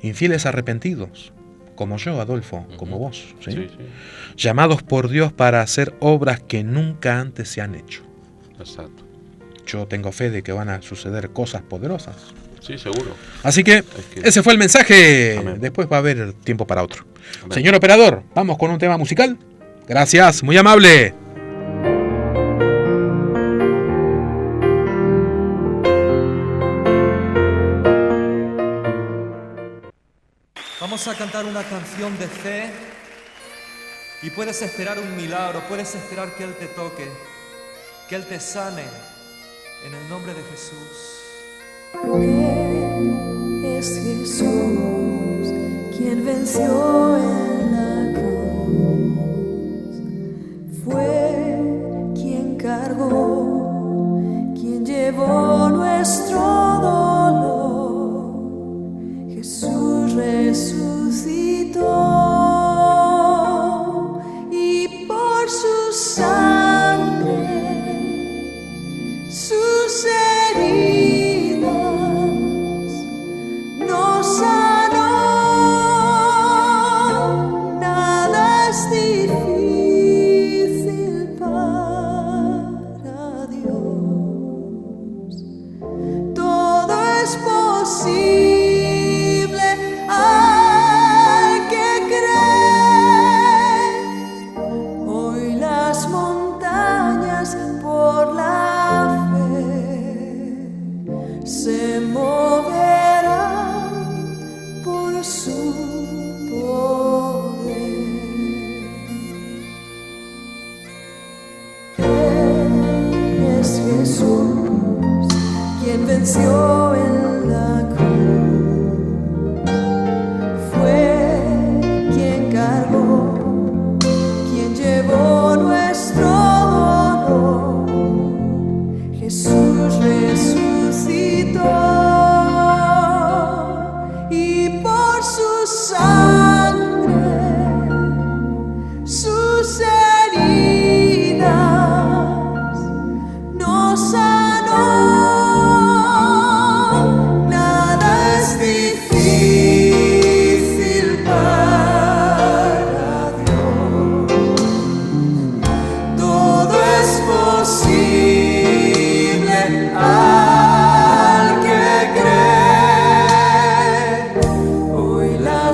Infieles arrepentidos, como yo, Adolfo, como vos, ¿sí? Sí, sí. Llamados por Dios para hacer obras que nunca antes se han hecho. Exacto. Yo tengo fe de que van a suceder cosas poderosas. Sí, seguro. Así que que ese fue el mensaje. Amén. Después va a haber tiempo para otro. Amén. Señor operador, vamos con un tema musical. Gracias, muy amable. Vamos a cantar una canción de fe y puedes esperar un milagro, puedes esperar que Él te toque, que Él te sane en el nombre de Jesús. Es Jesús quien venció en la cruz, fue quien cargó, quien llevó nuestro dolor. Jesús resucitó y por su sangre, sus heridas nos sanó. Nada es difícil para Dios, todo es posible al que cree. Hoy las montañas por la fe se moverán por su poder. Él es Jesús quien venció en la cruz, fue quien cargó, quien llevó nuestro dolor. Jesús resucitó y por su sangre, sus heridas nos sanó.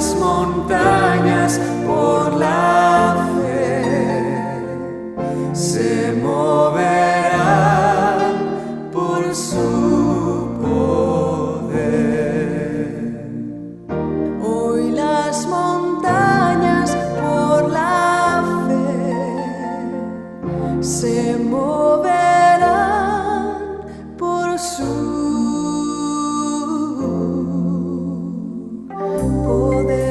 las montañas por la fe se moverán por su poder. Hoy las montañas por la fe se moverán por su poder.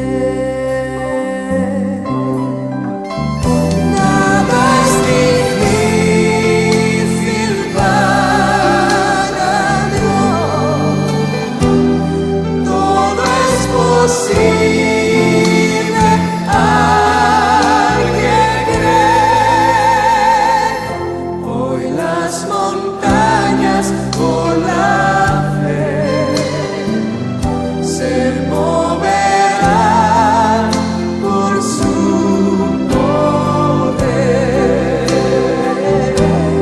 Nada es difícil para Dios, todo es posible al que cree. Hoy las montañas por la fe se moverán por su poder.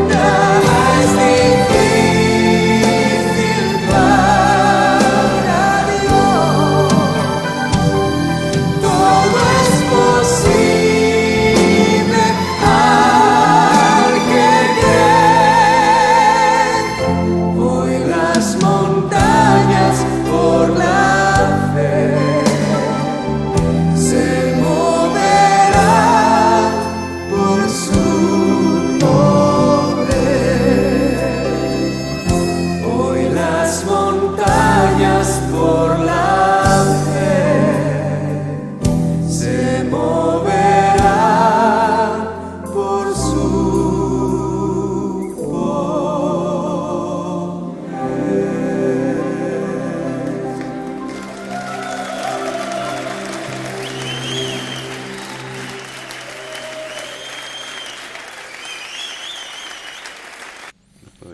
Nada es difícil para Dios, todo es posible al que cree. Hoy las montañas por la fe se moverán por su poder. Hoy las montañas por la fe se moverán por su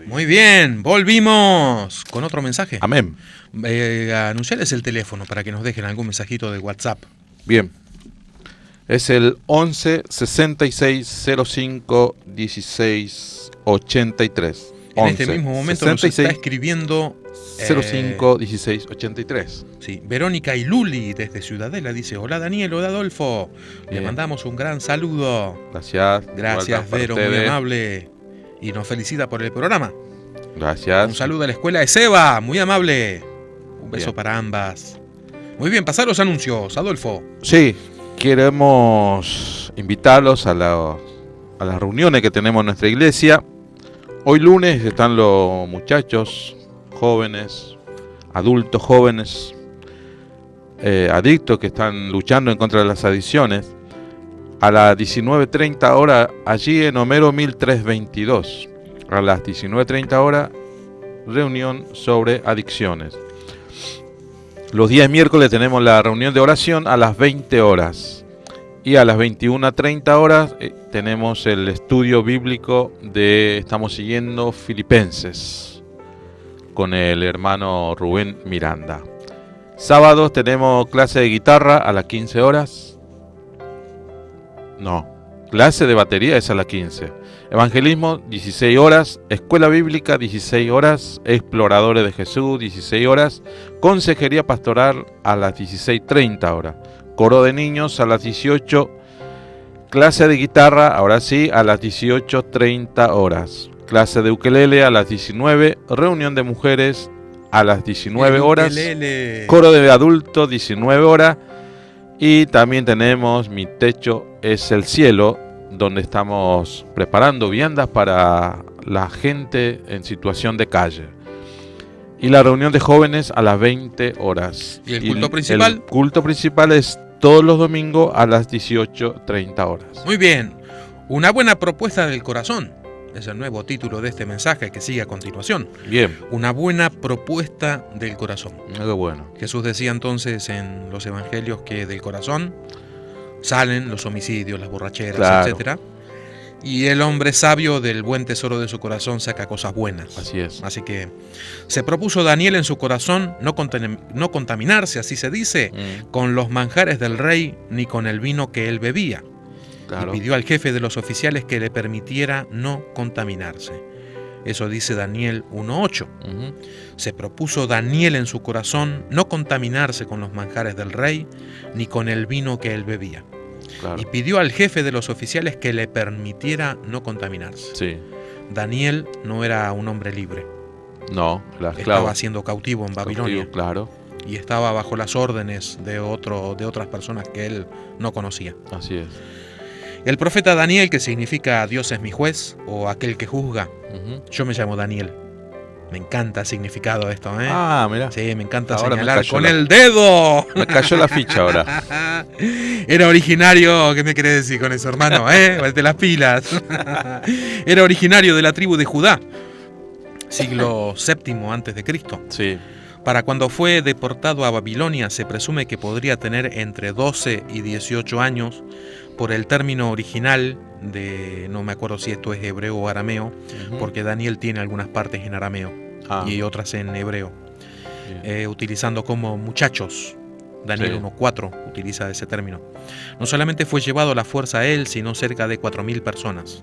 Muy bien, volvimos con otro mensaje. Amén. Anunciarles el teléfono para que nos dejen algún mensajito de WhatsApp. Bien. Es el 11 66 05 16 83. En este mismo momento 66 nos está escribiendo 05 16 83. sí, Verónica y Luli desde Ciudadela. Dice: hola Daniel, hola Adolfo. Le Bien. mandamos un gran saludo. Gracias. Gracias, Igual para Vero, muy ustedes. amable. Y nos felicita por el programa. Gracias. Un saludo a la escuela de Seba, muy amable. Un beso Bien. para ambas. Muy bien, pasar los anuncios, Adolfo. Sí, queremos invitarlos a las reuniones que tenemos en nuestra iglesia. Hoy lunes están los muchachos jóvenes, adultos jóvenes, adictos que están luchando en contra de las adicciones. A las 19:30 horas, allí en Homero 1322. A las 19:30 horas, reunión sobre adicciones. Los días miércoles tenemos la reunión de oración a las 20 horas. Y a las 21:30 horas tenemos el estudio bíblico estamos siguiendo Filipenses con el hermano Rubén Miranda. Sábados tenemos clase de guitarra a las 15 horas. No, clase de batería es a las 15. Evangelismo 16 horas, escuela bíblica 16 horas, exploradores de Jesús 16 horas, consejería pastoral a las 16:30 horas, coro de niños a las 18, clase de guitarra, ahora sí, a las 18:30 horas, clase de ukelele a las 19, reunión de mujeres a las 19 horas, coro de adultos 19 horas, y también tenemos Mi Techo es el Cielo, donde estamos preparando viandas para la gente en situación de calle. Y la reunión de jóvenes a las 20 horas. ¿Y el culto principal? El culto principal es todos los domingos a las 18:30 horas. Muy bien, una buena propuesta del corazón. Es el nuevo título de este mensaje que sigue a continuación. Bien. Una buena propuesta del corazón. Qué bueno. Jesús decía entonces en los evangelios que del corazón salen los homicidios, las borracheras, Claro. etcétera. Y el hombre sabio del buen tesoro de su corazón saca cosas buenas. Así es. Así que se propuso Daniel en su corazón no contaminarse, así se dice, con los manjares del rey ni con el vino que él bebía. Claro. Y pidió al jefe de los oficiales que le permitiera no contaminarse. Eso dice Daniel 1:8. Ujú. Se propuso Daniel en su corazón no contaminarse con los manjares del rey, ni con el vino que él bebía. Claro. Y pidió al jefe de los oficiales que le permitiera no contaminarse. Sí. Daniel no era un hombre libre. No, la esclava. Estaba siendo cautivo en Babilonia. Cautivo, claro. Y estaba bajo las órdenes de otras personas que él no conocía. Así es. El profeta Daniel, que significa Dios es mi juez o aquel que juzga. Ujú. Yo me llamo Daniel. Me encanta el significado de esto, ¿eh? Ah, mirá. Sí, me encanta Ahora me señalar cayó con la- el dedo. Me cayó la ficha ahora. Era originario, ¿qué me querés decir con eso, hermano? Ponete las pilas. Era originario de la tribu de Judá, siglo VII antes de Cristo. Sí. Para cuando fue deportado a Babilonia se presume que podría tener entre 12 y 18 años por el término original de, no me acuerdo si esto es hebreo o arameo, Ujú. porque Daniel tiene algunas partes en arameo Ah, y otras en hebreo, bien. utilizando como muchachos. Daniel Sí. 1:4 utiliza ese término. No solamente fue llevado a la fuerza él, sino cerca de 4.000 personas.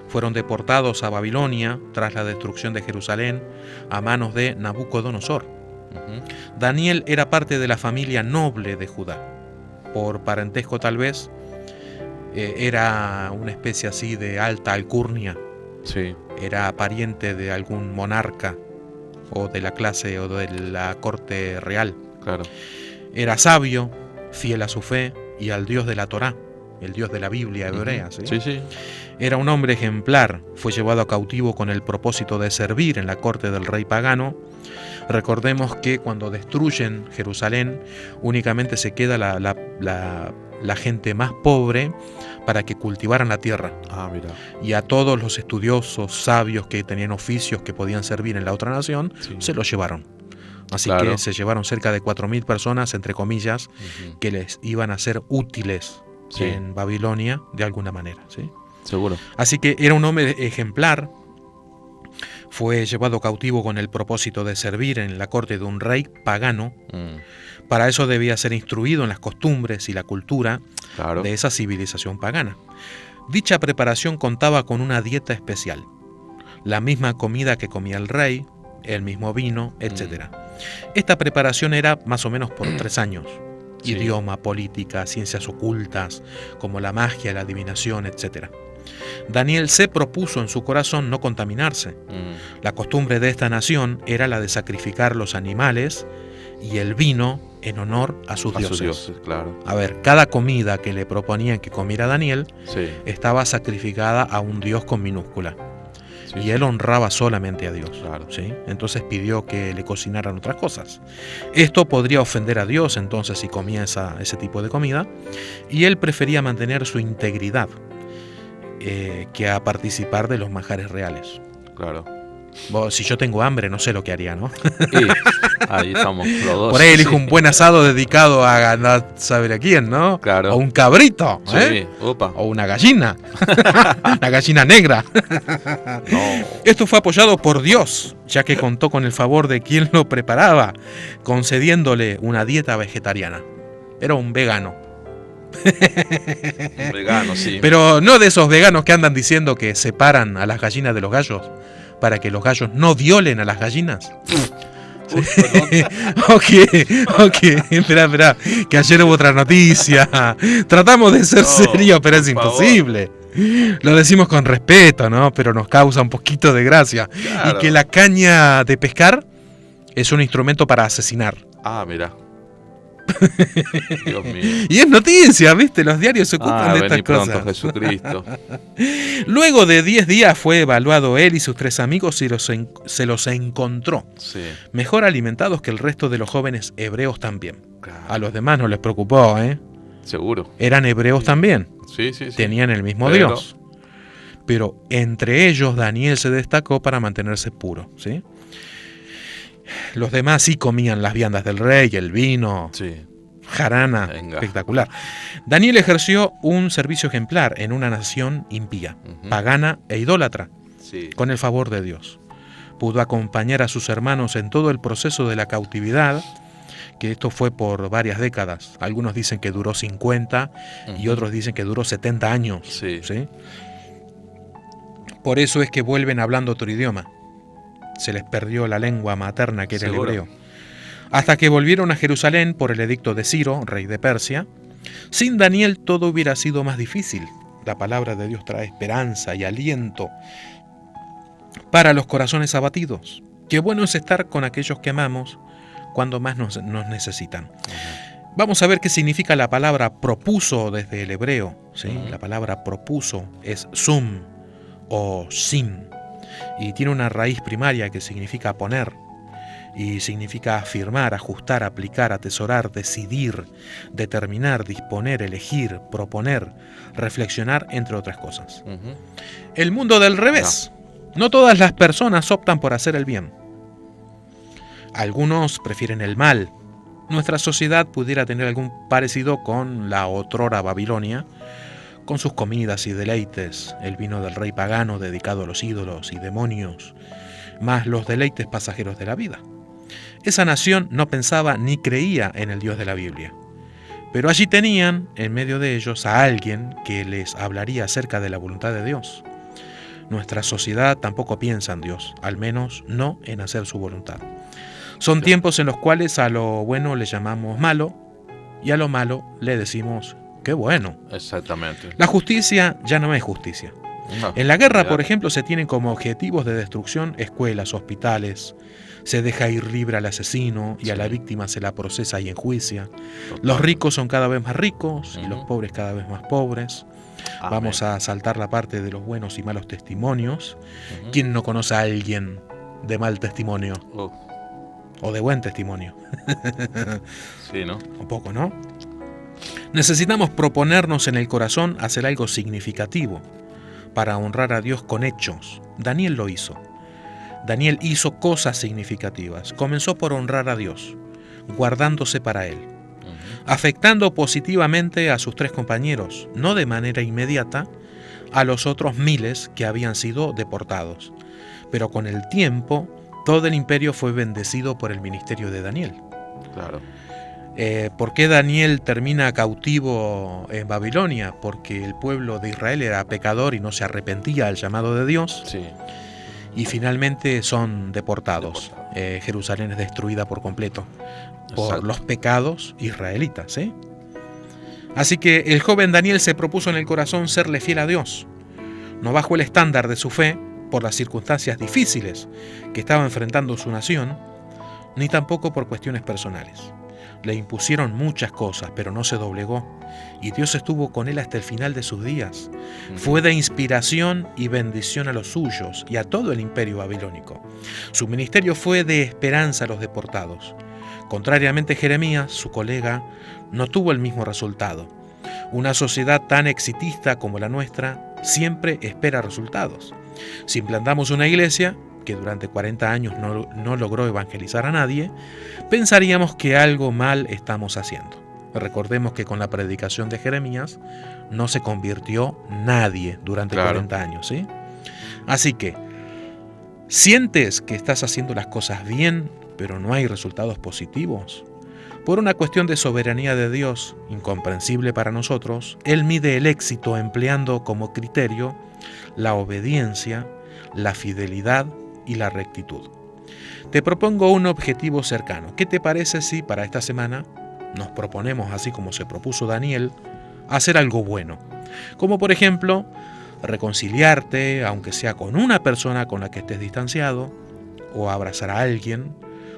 Fueron deportados a Babilonia tras la destrucción de Jerusalén a manos de Nabucodonosor. Ujú. Daniel era parte de la familia noble de Judá. Por parentesco tal vez, era una especie así de alta alcurnia. Sí. Era pariente de algún monarca o de la clase o de la corte real. Claro. Era sabio, fiel a su fe y al Dios de la Torá, el Dios de la Biblia hebrea. ¿sí? Sí, sí. Era un hombre ejemplar, fue llevado a cautivo con el propósito de servir en la corte del rey pagano. Recordemos que cuando destruyen Jerusalén únicamente se queda la gente más pobre para que cultivaran la tierra. Ah, mira. Y a todos los estudiosos, sabios que tenían oficios que podían servir en la otra nación, Sí. se los llevaron. Así Claro. que se llevaron cerca de 4.000 personas, entre comillas, Ujú. que les iban a ser útiles Sí. en Babilonia de alguna manera. ¿sí? Seguro. Así que era un hombre ejemplar. Fue llevado cautivo con el propósito de servir en la corte de un rey pagano. Mm, Para eso debía ser instruido en las costumbres y la cultura claro. de esa civilización pagana. Dicha preparación contaba con una dieta especial, la misma comida que comía el rey, el mismo vino, etc. Esta preparación era más o menos por 3 años. Sí. Idioma, política, ciencias ocultas, como la magia, la adivinación, etc. Daniel se propuso en su corazón no contaminarse. Mm, La costumbre de esta nación era la de sacrificar los animales y el vino en honor a sus a dioses. sus dioses, claro. A ver, cada comida que le proponían que comiera Daniel Sí. estaba sacrificada a un dios con minúscula. Sí, Y él honraba solamente a Dios. Claro. ¿sí? Entonces pidió que le cocinaran otras cosas. Esto podría ofender a Dios entonces si comía ese tipo de comida. Y él prefería mantener su integridad que a participar de los manjares reales. Claro. Si yo tengo hambre, no sé lo que haría, ¿no? Y ahí estamos los dos. Por ahí elijo Sí. un buen asado dedicado a ganar saber a quién, ¿no? Claro. O un cabrito, ¿eh? Sí. Opa. O una gallina. Una gallina negra. No. Esto fue apoyado por Dios, ya que contó con el favor de quien lo preparaba, concediéndole una dieta vegetariana. Era un vegano. Vegano, sí. Pero no de esos veganos que andan diciendo que separan a las gallinas de los gallos para que los gallos no violen a las gallinas. Uy, perdón. Ok, espera, que ayer hubo otra noticia. Tratamos de ser No, serios, pero es por favor. imposible. Lo decimos con respeto, ¿no? Pero nos causa un poquito de gracia. Claro. Y que la caña de pescar es un instrumento para asesinar. Ah, mira. Dios mío. Y es noticia, ¿viste? Los diarios se ocupan Ah, de vení estas pronto, cosas. Jesucristo. Luego de 10 días fue evaluado él y sus 3 amigos y se los encontró Sí. mejor alimentados que el resto de los jóvenes hebreos también. Claro. A los demás no les preocupó, ¿eh? Seguro. Eran hebreos también, Sí, sí, sí. tenían el mismo Pero- Dios. Pero entre ellos Daniel se destacó para mantenerse puro, ¿sí? Los demás sí comían las viandas del rey, el vino, Sí. jarana, Venga. espectacular. Daniel ejerció un servicio ejemplar en una nación impía, Ujú. pagana e idólatra, Sí. con el favor de Dios. Pudo acompañar a sus hermanos en todo el proceso de la cautividad, que esto fue por varias décadas. Algunos dicen que duró 50 y Ujú. otros dicen que duró 70 años. Sí. ¿sí? Por eso es que vuelven hablando otro idioma. Se les perdió la lengua materna, que era Seguro. el hebreo. Hasta que volvieron a Jerusalén por el edicto de Ciro, rey de Persia. Sin Daniel todo hubiera sido más difícil. La palabra de Dios trae esperanza y aliento para los corazones abatidos. Qué bueno es estar con aquellos que amamos cuando más nos necesitan. Vamos a ver qué significa la palabra propuso desde el hebreo, ¿sí? La palabra propuso es sum o sim y tiene una raíz primaria que significa poner y significa afirmar, ajustar, aplicar, atesorar, decidir, determinar, disponer, elegir, proponer, reflexionar, entre otras cosas. El mundo del revés. No todas las personas optan por hacer el bien. Algunos prefieren el mal. Nuestra sociedad pudiera tener algún parecido con la otrora Babilonia, con sus comidas y deleites, el vino del rey pagano dedicado a los ídolos y demonios, más los deleites pasajeros de la vida. Esa nación no pensaba ni creía en el Dios de la Biblia, pero allí tenían, en medio de ellos, a alguien que les hablaría acerca de la voluntad de Dios. Nuestra sociedad tampoco piensa en Dios, al menos no en hacer su voluntad. Son tiempos en los cuales a lo bueno le llamamos malo y a lo malo le decimos qué bueno. Exactamente. La justicia ya no es justicia. No, En la guerra, ya. por ejemplo, se tienen como objetivos de destrucción escuelas, hospitales, se deja ir libre al asesino y a la víctima se la procesa y enjuicia. Los ricos son cada vez más ricos y los pobres cada vez más pobres. Amén. Vamos a saltar la parte de los buenos y malos testimonios. ¿Quién no conoce a alguien de mal testimonio? O de buen testimonio. Sí, ¿no? Un poco, ¿no? Necesitamos proponernos en el corazón hacer algo significativo para honrar a Dios con hechos. Daniel lo hizo. Daniel hizo cosas significativas. Comenzó por honrar a Dios, guardándose para Él, afectando positivamente a sus 3 compañeros, no de manera inmediata, a los otros miles que habían sido deportados. Pero con el tiempo, todo el imperio fue bendecido por el ministerio de Daniel. Claro. ¿Por qué Daniel termina cautivo en Babilonia? Porque el pueblo de Israel era pecador y no se arrepentía al llamado de Dios. Sí. Y finalmente son deportados. Jerusalén es destruida por completo por Exacto. los pecados israelitas, ¿sí? Así que el joven Daniel se propuso en el corazón serle fiel a Dios. No bajó el estándar de su fe por las circunstancias difíciles que estaba enfrentando su nación, ni tampoco por cuestiones personales. Le impusieron muchas cosas, pero no se doblegó, y Dios estuvo con él hasta el final de sus días. Fue de inspiración y bendición a los suyos y a todo el imperio babilónico. Su ministerio fue de esperanza a los deportados. Contrariamente, Jeremías, su colega, no tuvo el mismo resultado. Una sociedad tan exitista como la nuestra siempre espera resultados. Si implantamos una iglesia que durante 40 años no logró evangelizar a nadie, pensaríamos que algo mal estamos haciendo. Recordemos que con la predicación de Jeremías no se convirtió nadie durante 40 años, ¿sí? Así que, ¿sientes que estás haciendo las cosas bien, pero no hay resultados positivos? Por una cuestión de soberanía de Dios, incomprensible para nosotros, Él mide el éxito empleando como criterio la obediencia, la fidelidad y la rectitud. Te propongo un objetivo cercano. ¿Qué te parece si para esta semana nos proponemos, así como se propuso Daniel, hacer algo bueno? Como por ejemplo, reconciliarte, aunque sea con una persona con la que estés distanciado, o abrazar a alguien,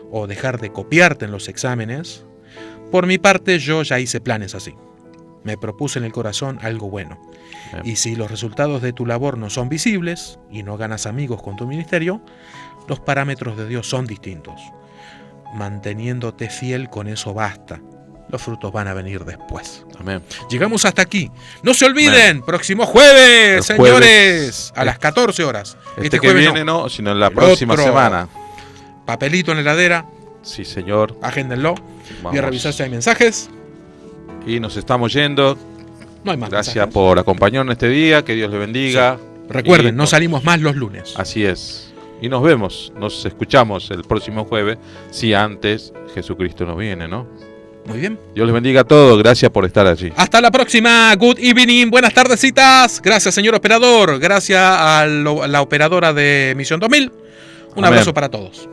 o dejar de copiarte en los exámenes. Por mi parte, yo ya hice planes así. Me propuse en el corazón algo bueno. Y si los resultados de tu labor no son visibles y no ganas amigos con tu ministerio, los parámetros de Dios son distintos. Manteniéndote fiel, con eso basta. Los frutos van a venir después. Amén. Llegamos hasta aquí. No se olviden, próximo jueves, señores, a las 14 horas. Este que jueves viene no, sino en la próxima semana. Papelito en la heladera. Sí, señor. Agéndenlo. Vamos. Voy a revisar si hay mensajes. Y nos estamos yendo. No hay más Gracias mensajes. por acompañarnos este día. Que Dios le bendiga. Sí. Recuerden, Y no salimos más los lunes. Así es. Y nos vemos, nos escuchamos el próximo jueves, si antes Jesucristo nos viene, ¿no? Muy bien. Dios les bendiga a todos. Gracias por estar allí. Hasta la próxima. Good evening. Buenas tardecitas. Gracias, señor operador. Gracias a la operadora de Misión 2000. Un abrazo para todos.